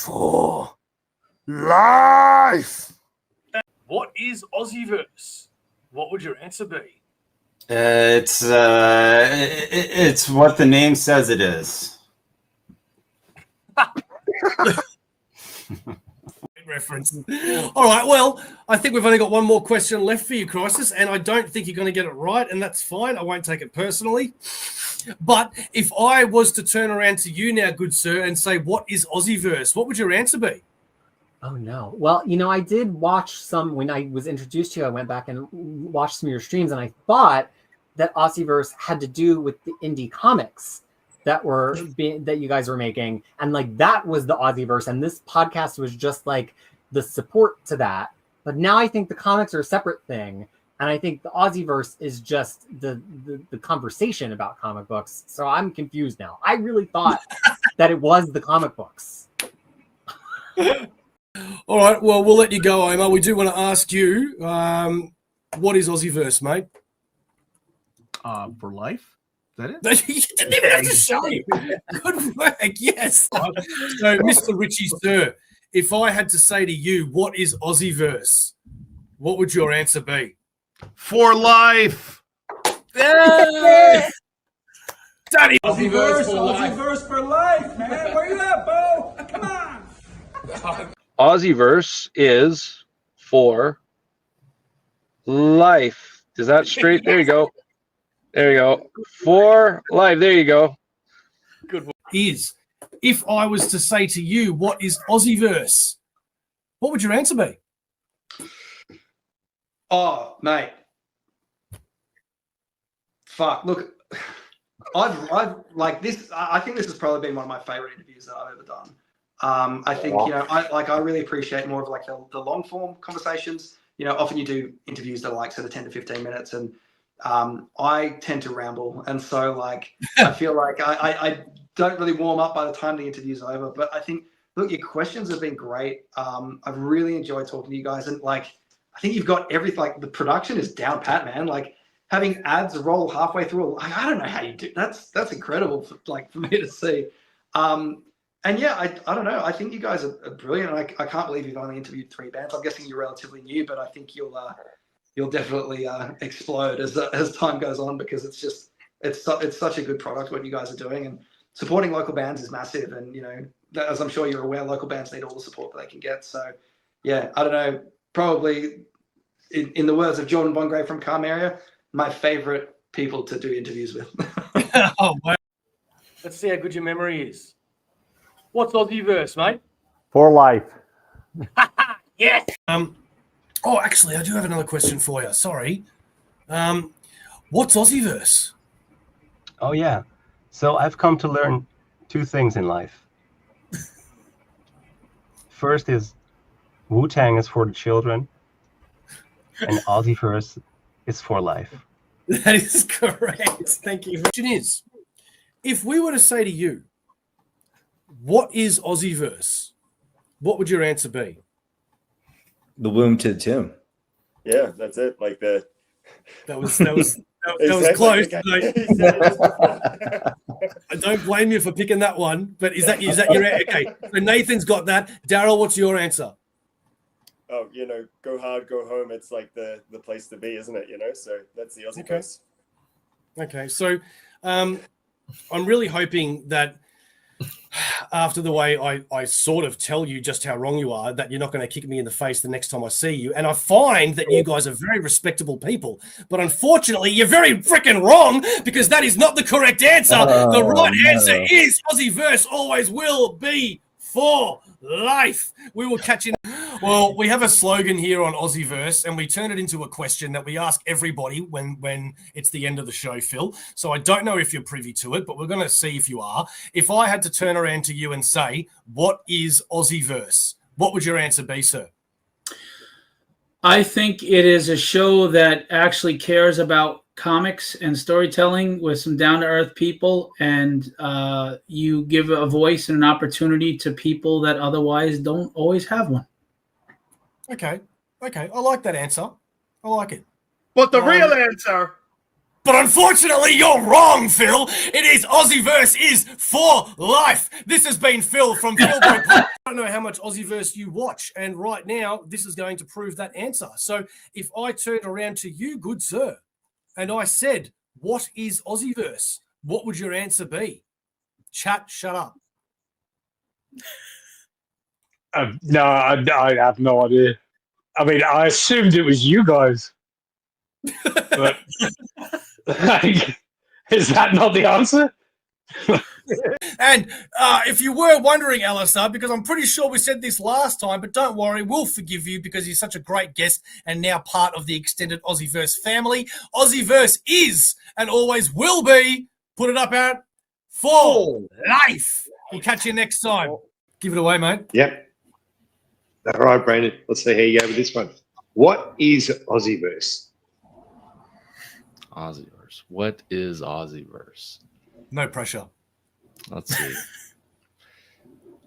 For life. What is Aussieverse? What would your answer be? It's what the name says it is. Reference. All right, well, I think we've only got one more question left for you, Crisis, and I don't think you're going to get it right, and that's fine. I won't take it personally. But if I was to turn around to you now, good sir, and say, what is Aussieverse? What would your answer be? Oh, no. Well, I did watch some, when I was introduced to you, I went back and watched some of your streams, and I thought that Aussieverse had to do with the indie comics that you guys were making. And like, that was the Aussieverse. And this podcast was just like the support to that. But now I think the comics are a separate thing. And I think the Aussieverse is just the conversation about comic books. So I'm confused now. I really thought that it was the comic books. All right, well, we'll let you go, Omar. We do want to ask you, what is Aussieverse, mate? For life? Is that it? You didn't even have to say. Good work, yes. So, Mr. Richie, sir, if I had to say to you, what is Aussieverse? What would your answer be? For life. Daddy. Aussieverse for life, man. Where you at, Bo? Come on. Aussieverse is for life. Is that straight? There you go. There you go. For life. There you go. Good one. If I was to say to you, what is Aussieverse? What would your answer be? Oh, mate. Fuck. Look, I've like this. I think this has probably been one of my favorite interviews that I've ever done. I think, I really appreciate more of like the long form conversations. Often you do interviews that are like sort of 10 to 15 minutes, and I tend to ramble. And so like, I feel like I don't really warm up by the time the interview's over. But I think, look, your questions have been great. I've really enjoyed talking to you guys. And like, I think you've got everything. Like, the production is down pat, man. Like, having ads roll halfway through, I don't know how you do. That's incredible for me to see. And yeah, I don't know. I think you guys are brilliant. I can't believe you've only interviewed 3 bands. I'm guessing you're relatively new, but I think you'll definitely explode as time goes on, because it's such a good product what you guys are doing, and supporting local bands is massive. And as I'm sure you're aware, local bands need all the support that they can get. So yeah, I don't know. Probably in the words of Jordan Bongrave from Carmaria, my favorite people to do interviews with. Oh, wow. Let's see how good your memory is. What's Aussieverse, mate? For life. Yes. Oh, actually, I do have another question for you. Sorry. What's Aussieverse? Oh, yeah. So I've come to learn 2 things in life. First is Wu-Tang is for the children, and Aussieverse is for life. That is correct. Thank you. The question is, if we were to say to you, what is Aussieverse? What would your answer be? The womb to Tim. Yeah, that's it. Like that was close. I don't blame you for picking that one, but is that your okay? So Nathan's got that. Daryl, what's your answer? Oh, go hard, go home. It's like the place to be, isn't it? So that's the Aussieverse. Okay. So I'm really hoping that after the way I sort of tell you just how wrong you are, that you're not going to kick me in the face the next time I see you. And I find that you guys are very respectable people, but unfortunately you're very freaking wrong, because that is not the correct answer. The right answer is Aussieverse always will be for life. We will catch you. Well, we have a slogan here on Aussieverse, and we turn it into a question that we ask everybody when it's the end of the show, Phil. So I don't know if you're privy to it, but we're going to see if you are. If I had to turn around to you and say, what is Aussieverse? What would your answer be, sir? I think it is a show that actually cares about comics and storytelling with some down-to-earth people, and you give a voice and an opportunity to people that otherwise don't always have one. Okay. I like that answer. I like it. But the real answer. But unfortunately, you're wrong, Phil. It is Aussieverse is for life. This has been Phil from Phil Boy. I don't know how much Aussieverse you watch, and right now, this is going to prove that answer. So if I turned around to you, good sir, and I said, what is Aussieverse? What would your answer be? Chat, shut up. No, I have no idea. I mean, I assumed it was you guys. But is that not the answer? And if you were wondering, Alistair, because I'm pretty sure we said this last time, but don't worry, we'll forgive you because you're such a great guest and now part of the extended Aussieverse family. Aussieverse is and always will be, put it up out, for life. We'll catch you next time. Give it away, mate. Yep. All right, Brandon. Let's see how you go with this one. What is Aussieverse? Aussieverse. What is Aussieverse? No pressure. Let's see.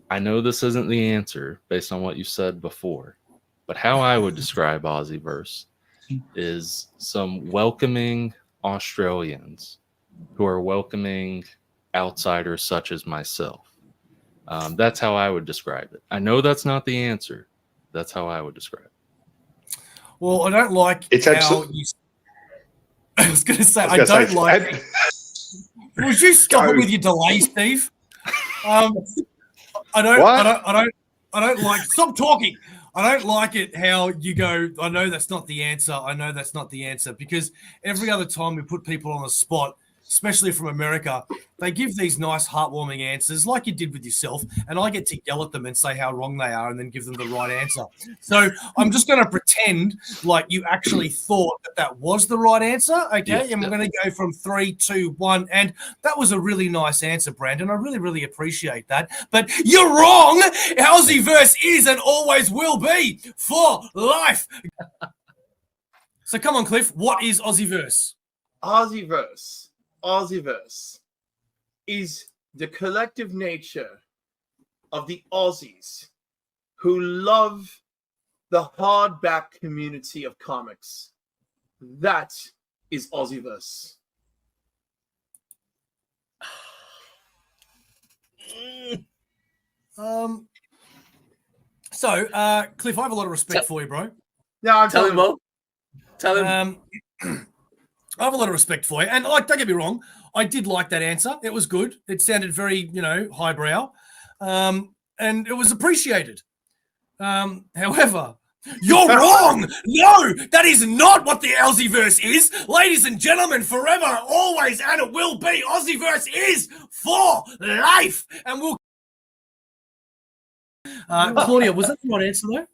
I know this isn't the answer based on what you said before, but how I would describe Aussieverse is some welcoming Australians who are welcoming outsiders such as myself. That's how I would describe it. I know that's not the answer. That's how I would describe it. Well, I don't like it's how you... I was going to say, I don't like... Would you stop it with your delay, Steve? I don't like... Stop talking. I don't like it how you go, I know that's not the answer. I know that's not the answer. Because every other time we put people on the spot, especially from America, they give these nice, heartwarming answers like you did with yourself, and I get to yell at them and say how wrong they are and then give them the right answer. So I'm just going to pretend like you actually thought that that was the right answer, okay? Yes, and we're going to go from 3, 2, 1, and that was a really nice answer, Brandon. I really, really appreciate that. But you're wrong! Aussieverse is and always will be for life. So come on, Cliff. What is Aussieverse? Aussieverse is the collective nature of the Aussies who love the hardback community of comics. That is Aussieverse. Cliff, I have a lot of respect for you, bro. Yeah, tell him, Mo. Tell him. I have a lot of respect for you. And like, don't get me wrong, I did like that answer. It was good. It sounded very, highbrow. And it was appreciated. However, you're wrong. No, that is not what the Aussieverse is. Ladies and gentlemen, forever, always, and it will be. Aussieverse is for life. And we'll... Claudia, was that the right answer, though?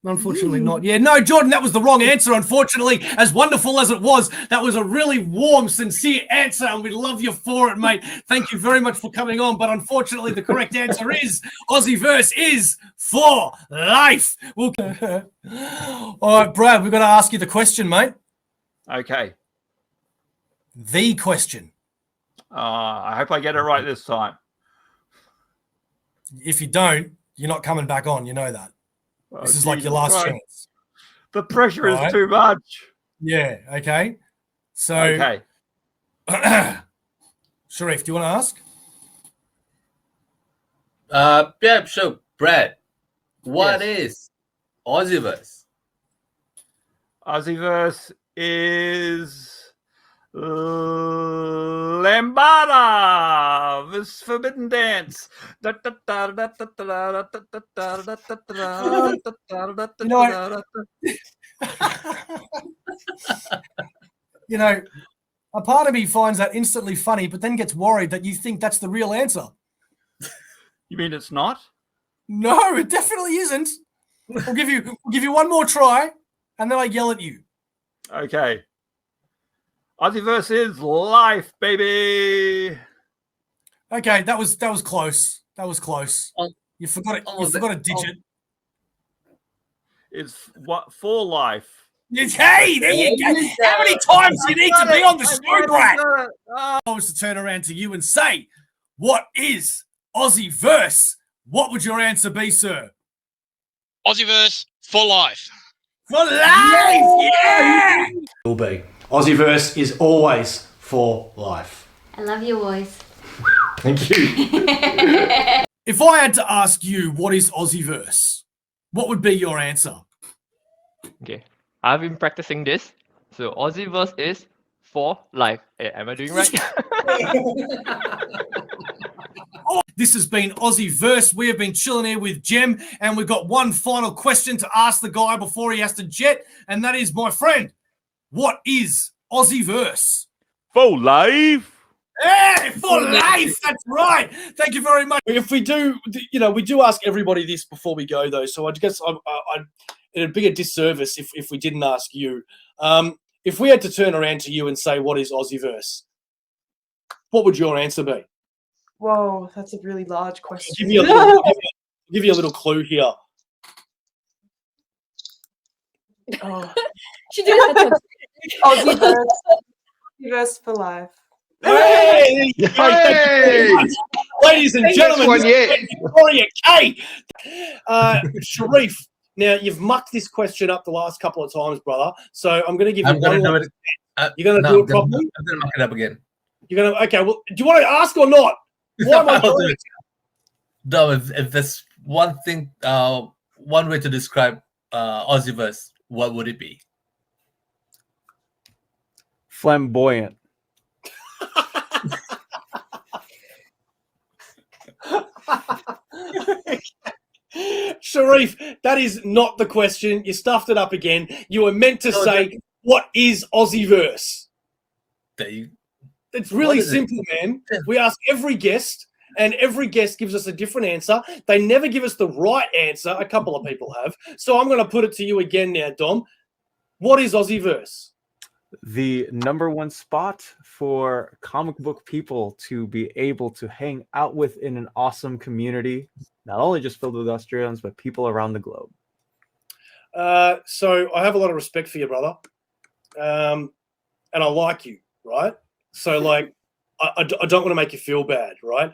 Unfortunately not. Yeah, no, Jordan, that was the wrong answer, unfortunately. As wonderful as it was, that was a really warm, sincere answer, and we love you for it, mate. Thank you very much for coming on, but unfortunately the correct answer is Aussieverse is for life. All right, Brad, we've got to ask you the question, mate. Okay. The question. I hope I get it right this time. If you don't, you're not coming back on. You know that. This is like your last chance. The pressure is too much. Yeah, okay. So, okay. Sharif, do you want to ask? Yeah, sure. Brad, what is Aussieverse? Aussieverse is Lambada, this forbidden dance. A part of me finds that instantly funny, but then gets worried that you think that's the real answer. You mean it's not? No, it definitely isn't. We'll give you one more try, and then I yell at you. Okay. Aussieverse is life, baby. Okay, that was close. That was close. You forgot it. You forgot a digit. It's what for life. Hey, there you go. How many times do you need to be on the show, Brad? I was to turn around to you and say, "What is Aussieverse?" What would your answer be, sir? Aussieverse for life. For life, yeah! Will be. Aussieverse is always for life. I love your voice. Thank you. If I had to ask you what is Aussieverse, what would be your answer? Okay, I've been practicing this. So Aussieverse is for life. Am I doing right? This has been Aussieverse. We have been chilling here with Jem, and we've got one final question to ask the guy before he has to jet, and that is, my friend, what is Aussieverse? For life. Hey, for life. That's right. Thank you very much. If we do, we do ask everybody this before we go, though. So I guess it'd be a disservice if we didn't ask you. If we had to turn around to you and say, what is Aussieverse? What would your answer be? Whoa, that's a really large question. Give you a little clue here. Oh. She did that. Aussieverse for life. Hey! Ladies and gentlemen, Victoria K. Sharif, now you've mucked this question up the last couple of times, brother. So I'm going to give you one. You're going to do it properly? I'm going to muck it up again. You're going to, okay, well, do you want to ask or not? Why am I doing it? No, if there's one thing, one way to describe Aussieverse, what would it be? Flamboyant. Sharif, that is not the question. You stuffed it up again. You were meant to say, what is Aussieverse? It's really simple, man. We ask every guest, and every guest gives us a different answer. They never give us the right answer. A couple of people have. So I'm going to put it to you again now, Dom. What is Aussieverse? The #1 spot for comic book people to be able to hang out with in an awesome community, not only just filled with Australians, but people around the globe. So I have a lot of respect for you, brother. And I like you, right? So, like, I don't want to make you feel bad, right?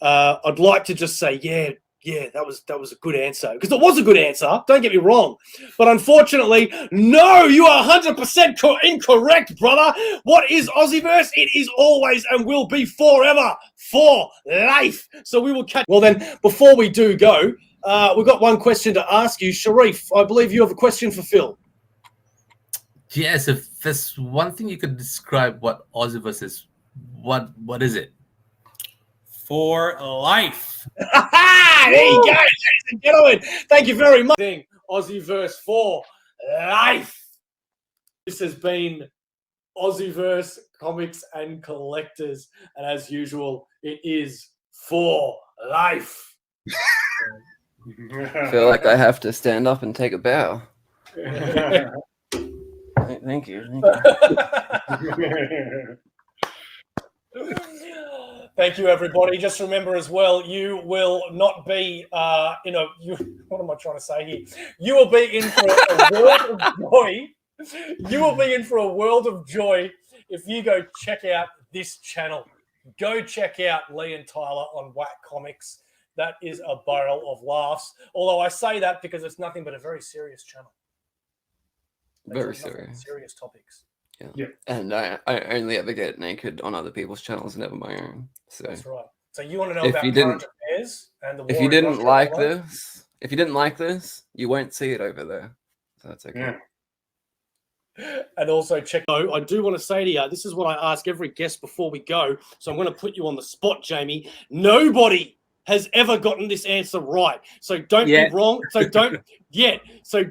I'd like to just say, yeah, that was a good answer. Because it was a good answer, don't get me wrong. But unfortunately, no, you are 100% incorrect, brother. What is Aussieverse? It is always and will be forever, for life. So we will catch. Well, then, before we do go, we've got one question to ask you. Sharif, I believe you have a question for Phil. Yes, if there's one thing you could describe what Aussieverse is, what is it? For life. There you go, ladies and gentlemen. Thank you very much. Aussieverse for life. This has been Aussieverse Comics and Collectors, and as usual, it is for life. I feel like I have to stand up and take a bow. Thank you. Thank you, everybody. Just remember as well, you will not be, what am I trying to say here? You will be in for a world of joy. You will be in for a world of joy if you go check out this channel. Go check out Lee and Tyler on Whack Comics. That is a barrel of laughs. Although I say that because it's nothing but a very serious channel. Very serious. Serious topics. Yeah. And I only ever get naked on other people's channels, never my own. So that's right. So you want to know about current affairs and the war? If you didn't like this, you won't see it over there. So that's okay. Yeah. And also check. I do want to say to you, this is what I ask every guest before we go. So I'm going to put you on the spot, Jamie. Nobody has ever gotten this answer right. So don't be wrong. So don't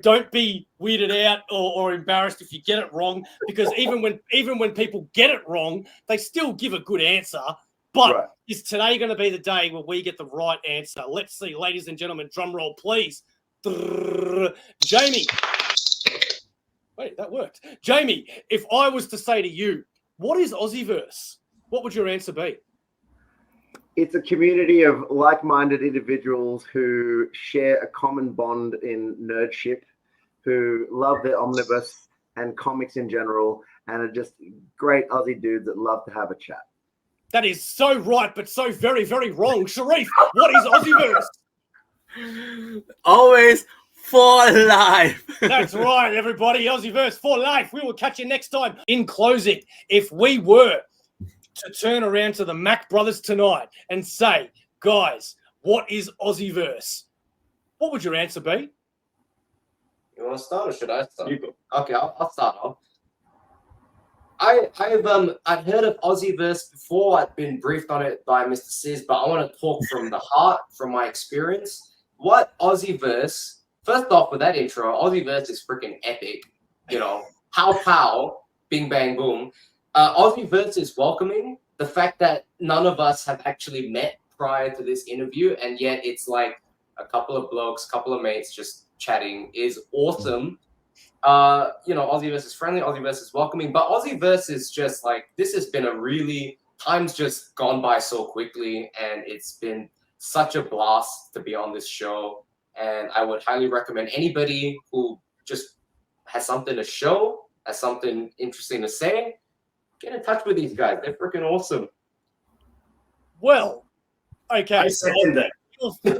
don't be weirded out or embarrassed if you get it wrong, because even when people get it wrong, they still give a good answer. But is today going to be the day where we get the right answer? Let's see, ladies and gentlemen, drum roll, please. Jamie. Wait, that worked. Jamie, if I was to say to you, what is Aussieverse? What would your answer be? It's a community of like-minded individuals who share a common bond in nerdship, who love their omnibus and comics in general, and are just great Aussie dudes that love to have a chat. That is so right, but so very, very wrong. Sharif, what is Aussieverse? Always For life. That's right, everybody. Aussieverse for life. We will catch you next time. In closing, if we were to turn around to the Mac brothers tonight and say, guys, what is Aussieverse? What would your answer be? You want to start or should I start? Okay, I'll start off. I've heard of Aussieverse before. I've been briefed on it by Mr. Sis, but I want to talk from the heart, from my experience. What Aussieverse? First off, with that intro, Aussieverse is freaking epic. You know, pow, bing bang boom. Aussieverse is welcoming. The fact that none of us have actually met prior to this interview, and yet it's like a couple of blokes, couple of mates just chatting is awesome. You know, Aussieverse is friendly, Aussieverse is welcoming, but Aussieverse is just like, this has been a really, time's just gone by so quickly, and it's been such a blast to be on this show. And I would highly recommend anybody who just has something to show, has something interesting to say, get in touch with these guys. They're freaking awesome. Well, okay. I second that.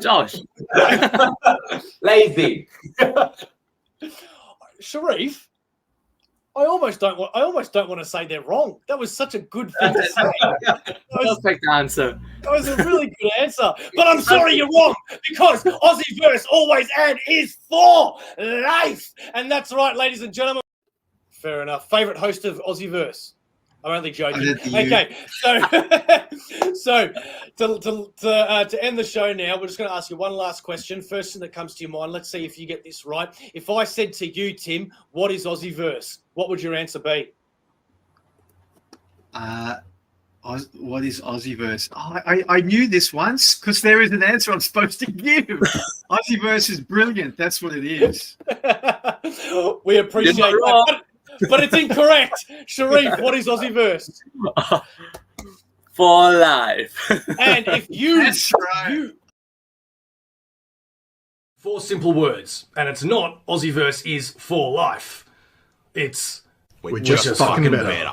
Josh. Lazy. Sharif, I almost don't want to say they're wrong. That was such a good thing to say. Perfect answer. That was a really good answer. But I'm sorry you're wrong, because Aussieverse always and is for life. And that's right, ladies and gentlemen. Fair enough. Favorite host of Aussieverse? I'm only joking. Okay, so to end the show now, we're just going to ask you one last question. First thing that comes to your mind. Let's see if you get this right. If I said to you, Tim, what is Aussieverse? What would your answer be? What is Aussieverse? I knew this once because there is an answer I'm supposed to give. Aussieverse is brilliant. That's what it is. We appreciate that. But it's incorrect. Sharif, what is Aussieverse? For life. And if you... Four simple words. And it's not Aussieverse is for life. It's... We're just fucking better.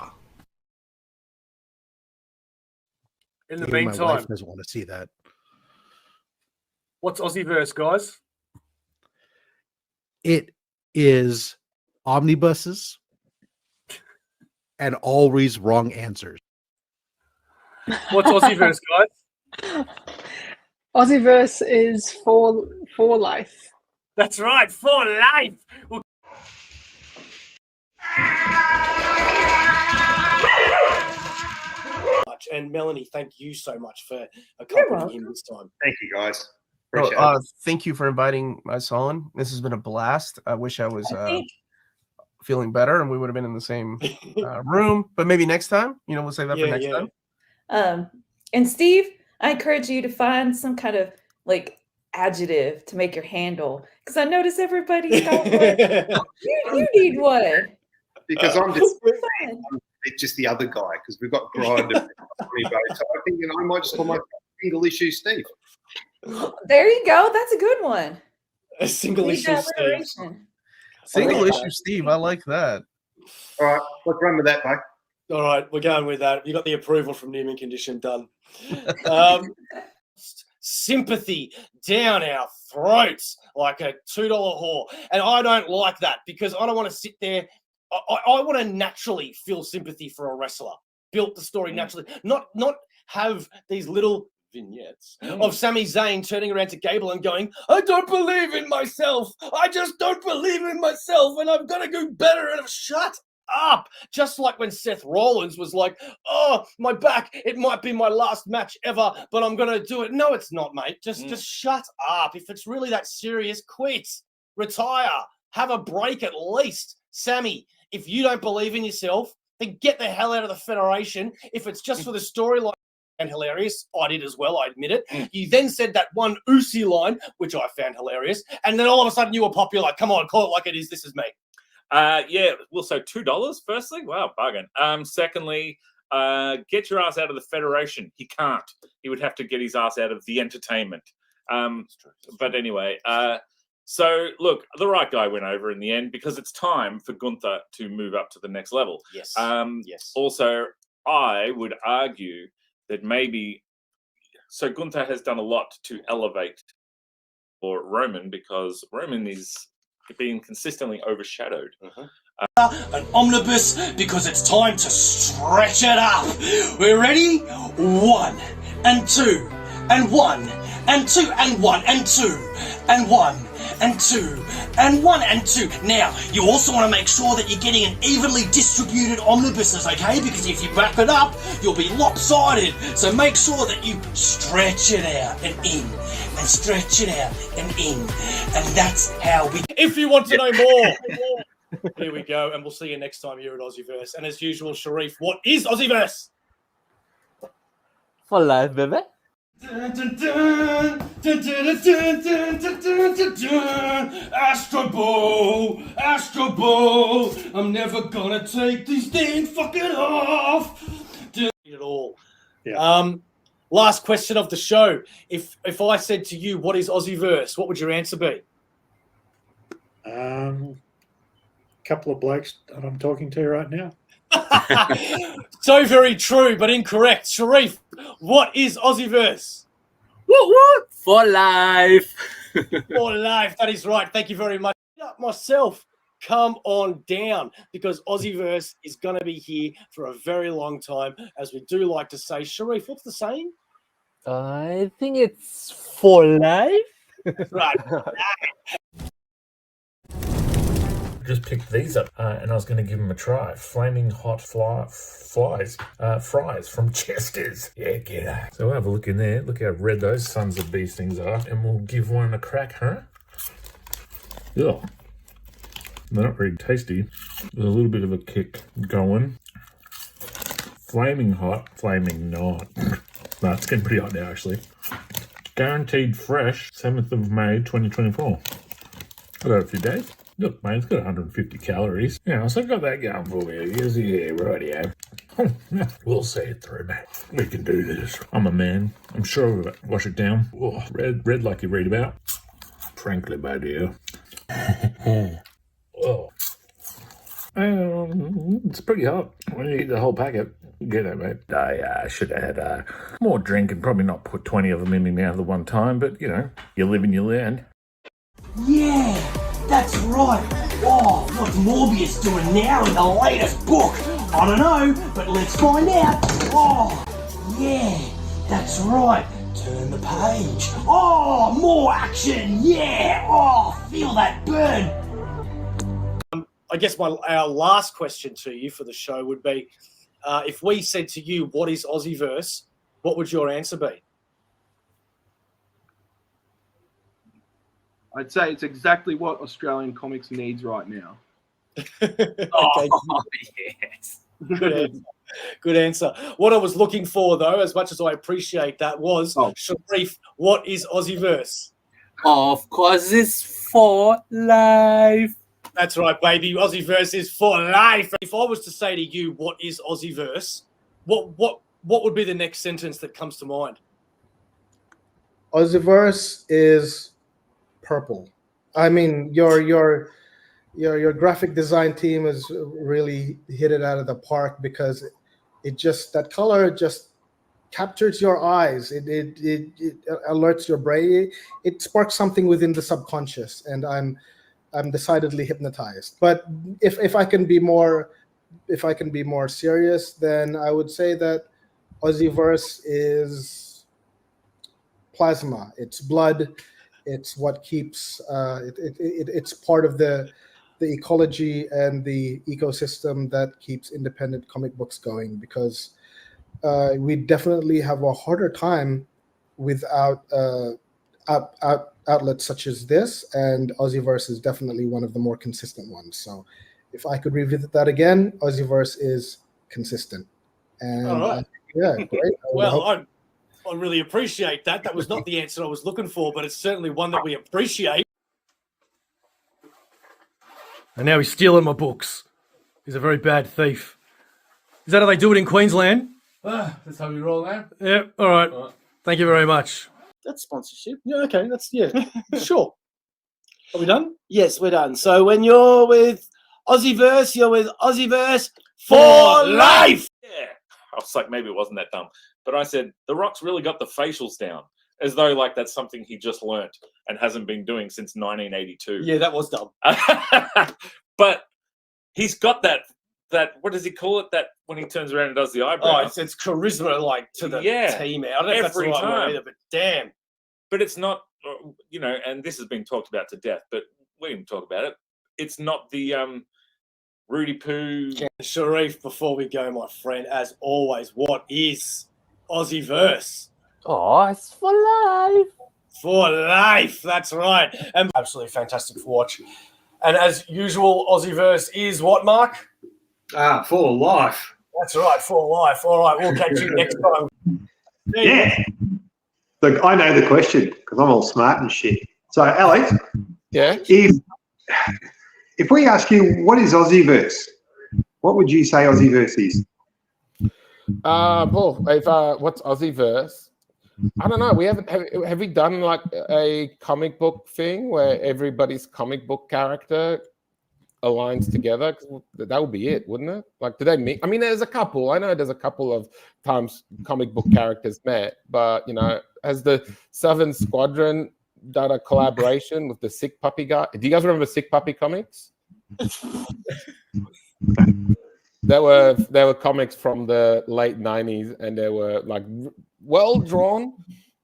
In the Even meantime... my wife doesn't want to see that. What's Aussieverse, guys? It is omnibuses and always wrong answers. What's Aussieverse, guys? Aussieverse is for life. That's right, for life. And Melanie, thank you so much for accompanying him this time. Thank you, guys. Well, thank you for inviting us on. This has been a blast. I wish I was feeling better and we would have been in the same room. But maybe next time, we'll save that for next time. And Steve, I encourage you to find some kind of adjective to make your handle, because I notice everybody's got one. You need one. Because I'm just the other guy, because we've got Grind and OmniBeau. So I think I might just call my single issue Steve. There you go. That's a good one. A single issue Steve. Single issue Steve. I like that. All right, let's run with that, mate. All right, we're going with that. You got the approval from Newman Condition done. Sympathy down our throats like a $2 whore. And I don't like that, because I don't want to sit there. I want to naturally feel sympathy for a wrestler. Built the story naturally. Not have these little vignettes of Sami Zayn turning around to Gable and going, I don't believe in myself. I just don't believe in myself, and I've got to go better. And shut up. Just like when Seth Rollins was like, oh, my back, it might be my last match ever, but I'm going to do it. No, it's not, mate. Just shut up. If it's really that serious, quit. Retire. Have a break at least. Sammy, if you don't believe in yourself, then get the hell out of the Federation. If it's just for the storyline, and hilarious, I did as well, I admit it. You then said that one Usi line, which I found hilarious, and then all of a sudden you were popular. Come on, call it like it is. This is me. Yeah, well, so $2, firstly? Wow, bargain. Secondly, get your ass out of the Federation. He can't. He would have to get his ass out of the entertainment. But anyway, so look, the right guy went over in the end, because it's time for Gunther to move up to the next level. Yes. Yes. Also, I would argue that maybe, so Gunther has done a lot to elevate for Roman, because Roman is being consistently overshadowed. An omnibus because it's time to stretch it up. We're ready? 1 and 2 and 1 and 2 and 1 and 2 and 1 and 2 and 1 and 2. Now, you also want to make sure that you're getting an evenly distributed omnibuses, okay? Because if you back it up, you'll be lopsided. So make sure that you stretch it out and in, and stretch it out and in. And that's how we... If you want to know more... Here we go, and we'll see you next time here at Aussieverse. And as usual, Sharif, what is Aussieverse? For life, baby. Astro Ball, Astro Ball. I'm never gonna take these things fucking off. It all. Yeah. Last question of the show. If I said to you, what is Aussieverse, what would your answer be? Couple of blokes that I'm talking to right now. So very true, but incorrect. Sharif, what is Aussieverse? What? For life. For life. That is right. Thank you very much. Myself, come on down, because Aussieverse is going to be here for a very long time, as we do like to say. Sharif, what's the saying? I think it's for life. Right. Just picked these up and I was going to give them a try. Flaming hot fries from Chester's. Yeah, get that. So we'll have a look in there. Look how red those sons of these things are. And we'll give one a crack, huh? Ugh. They're not very tasty. There's a little bit of a kick going. Flaming hot, flaming not. No, it's getting pretty hot now, actually. Guaranteed fresh, 7th of May, 2024. I got a few days. Look, mate, it's got 150 calories. Yeah, so I've got that going for me. Yeah, rightio. We'll see it through, mate. We can do this. I'm a man. I'm sure of it. Wash it down. Oh, red like you read about. Frankly, my dear. Oh. It's pretty hot. When you eat the whole packet, get it, mate. I should have had more drink and probably not put 20 of them in me now at the one time, but, you know, you live and you learn. Yeah, that's right. Oh, what's Morbius doing now in the latest book? I don't know, but let's find out. Oh, yeah, that's right. Turn the page. Oh, more action. Yeah. Oh, feel that burn. I guess our last question to you for the show would be, if we said to you, what is Aussieverse, what would your answer be? I'd say it's exactly what Australian comics needs right now. Okay. Oh, yes. Good answer. Good answer. What I was looking for, though, as much as I appreciate that, was, Sharif, what is Aussieverse? Of course, it's for life. That's right, baby. Aussieverse is for life. If I was to say to you, what is Aussieverse, what would be the next sentence that comes to mind? Aussieverse is purple. I mean, your graphic design team has really hit it out of the park, because it just, that color just captures your eyes. It alerts your brain. It sparks something within the subconscious, and I'm decidedly hypnotized. But if I can be more serious, then I would say that Aussieverse is plasma. It's blood. It's what keeps it's part of the ecology and the ecosystem that keeps independent comic books going, because we definitely have a harder time without outlets such as this, and Aussieverse is definitely one of the more consistent ones. So if I could revisit that again, Aussieverse is consistent. And all right. Yeah, great. Well, I really appreciate that. That was not the answer I was looking for, but it's certainly one that we appreciate. And now he's stealing my books. He's a very bad thief. Is that how they do it in Queensland? That's how we roll now. Yeah, all right. Thank you very much. That's sponsorship. Yeah, okay, that's, yeah, sure. Are we done? Yes, we're done. So when you're with Aussieverse, you're with Aussieverse For life! Yeah. I was like, maybe it wasn't that dumb. But I said, The Rock's really got the facials down, as though like that's something he just learnt. and hasn't been doing since 1982. Yeah, that was dumb. But he's got that what does he call it? That when he turns around and does the eyebrow. Oh, it's charisma like to the team. I don't know if that's the every right word time. either, but damn. But it's not, and this has been talked about to death, but we didn't talk about it. It's not the Rudy Poo. Sharif, before we go, my friend, as always, what is Aussieverse? Oh, it's for life. For life, that's right. And absolutely fantastic to watch. And as usual, Aussieverse is what, Mark? For life. That's right, for life. All right, we'll catch you next time. Yeah. Look, I know the question because I'm all smart and shit. So, Alex, if we ask you what is Aussieverse, what would you say Aussieverse is? Well, what's Aussieverse? I don't know. We haven't have we done like a comic book thing where everybody's comic book character aligns together? That would be it, wouldn't it? Like, do they meet? I mean, there's a couple. I know there's a couple of times comic book characters met, but has the Southern Squadron done a collaboration with the Sick Puppy guy? Do you guys remember Sick Puppy comics? There were comics from the late 90s, and they were like well drawn,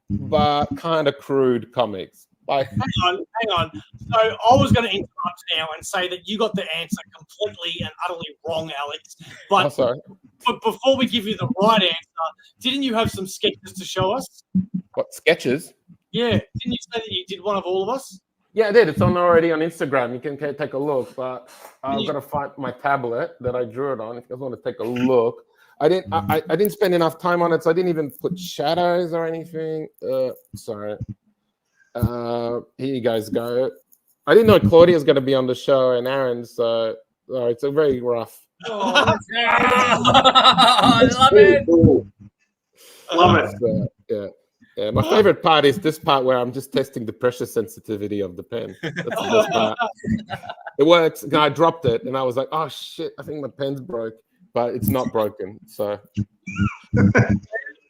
but kind of crude comics. Like, hang on. So I was going to interrupt now and say that you got the answer completely and utterly wrong, Alex. But, sorry. But before we give you the right answer, didn't you have some sketches to show us? What, sketches? Yeah. Didn't you say that you did one of all of us? Yeah, I did. It's on already on Instagram. You can take a look. But I'm gonna find my tablet that I drew it on. If you guys want to take a look, I didn't spend enough time on it, so I didn't even put shadows or anything. Sorry. Here you guys go. I didn't know Claudia's going to be on the show and Aaron, so it's a very rough. I love it. Love it. Yeah. My favorite part is this part where I'm just testing the pressure sensitivity of the pen. That's the best part. It works. And I dropped it, and I was like, "Oh shit! I think my pen's broke," but it's not broken. So.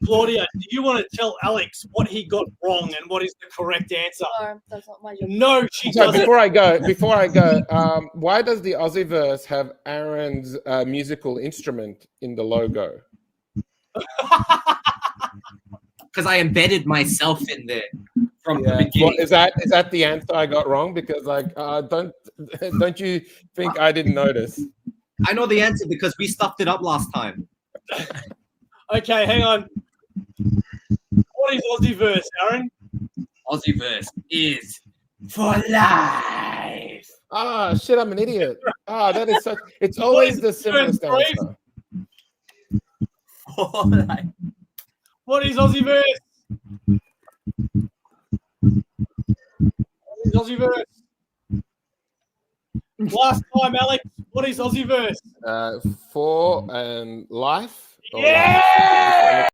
Claudia, do you want to tell Alex what he got wrong and what is the correct answer? That's not my job. No, she So doesn't. before I go, why does the Aussieverse have Aaron's musical instrument in the logo? Because I embedded myself in there from the beginning. Well, is that the answer I got wrong? Because don't you think I didn't notice? I know the answer because we stuffed it up last time. Okay, hang on. What is Aussieverse, Aaron? Aussieverse is for life. Ah, shit, I'm an idiot. That is such. It's always the simplest answer. For life. What is Aussieverse? What is Aussieverse? Last time, Alex. What is Aussieverse? For life. Yeah!